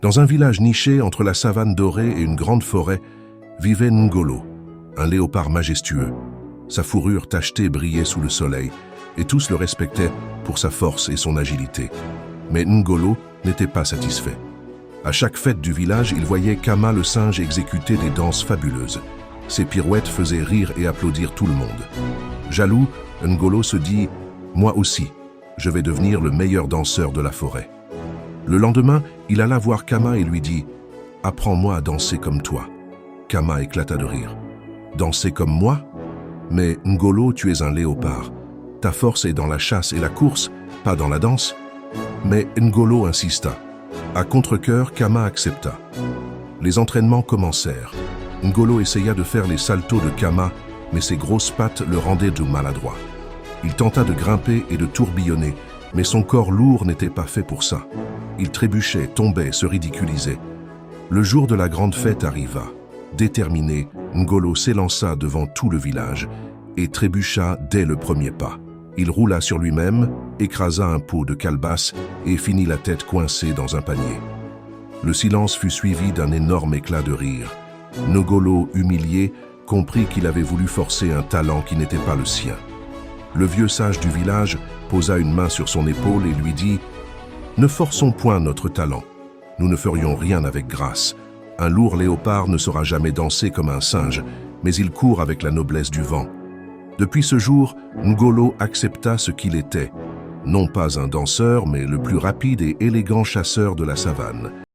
Dans un village niché entre la savane dorée et une grande forêt, vivait Ngolo, un léopard majestueux. Sa fourrure tachetée brillait sous le soleil, et tous le respectaient pour sa force et son agilité. Mais Ngolo n'était pas satisfait. À chaque fête du village, il voyait Kama le singe exécuter des danses fabuleuses. Ses pirouettes faisaient rire et applaudir tout le monde. Jaloux, Ngolo se dit « Moi aussi, je vais devenir le meilleur danseur de la forêt ». Le lendemain, il alla voir Kama et lui dit « Apprends-moi à danser comme toi ». Kama éclata de rire. « Danser comme moi ? Mais Ngolo, tu es un léopard. Ta force est dans la chasse et la course, pas dans la danse ». Mais Ngolo insista. À contre-cœur, Kama accepta. Les entraînements commencèrent. Ngolo essaya de faire les saltos de Kama, mais ses grosses pattes le rendaient de maladroit. Il tenta de grimper et de tourbillonner, mais son corps lourd n'était pas fait pour ça. Il trébuchait, tombait, se ridiculisait. Le jour de la grande fête arriva. Déterminé, Ngolo s'élança devant tout le village et trébucha dès le premier pas. Il roula sur lui-même, écrasa un pot de calebasse et finit la tête coincée dans un panier. Le silence fut suivi d'un énorme éclat de rire. Ngolo, humilié, comprit qu'il avait voulu forcer un talent qui n'était pas le sien. Le vieux sage du village posa une main sur son épaule et lui dit « Ne forçons point notre talent. Nous ne ferions rien avec grâce. Un lourd léopard ne saura jamais danser comme un singe, mais il court avec la noblesse du vent. » Depuis ce jour, Ngolo accepta ce qu'il était, non pas un danseur, mais le plus rapide et élégant chasseur de la savane.